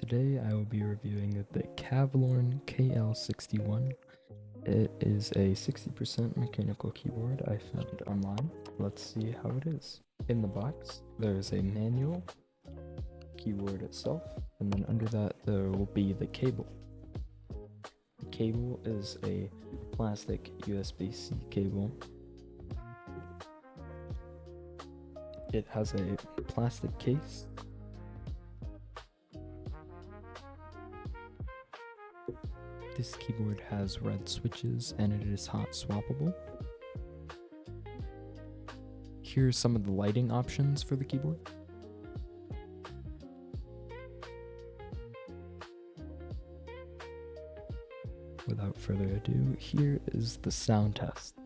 Today I will be reviewing the Kavlorn KL61. It is a 60% mechanical keyboard I found online. Let's see how it is. In the box, there is a manual, keyboard itself, and then under that there will be the cable. The cable is a plastic USB-C cable. It has a plastic case. This keyboard has red switches and it is hot swappable. Here's some of the lighting options for the keyboard. Without further ado, here is the sound test.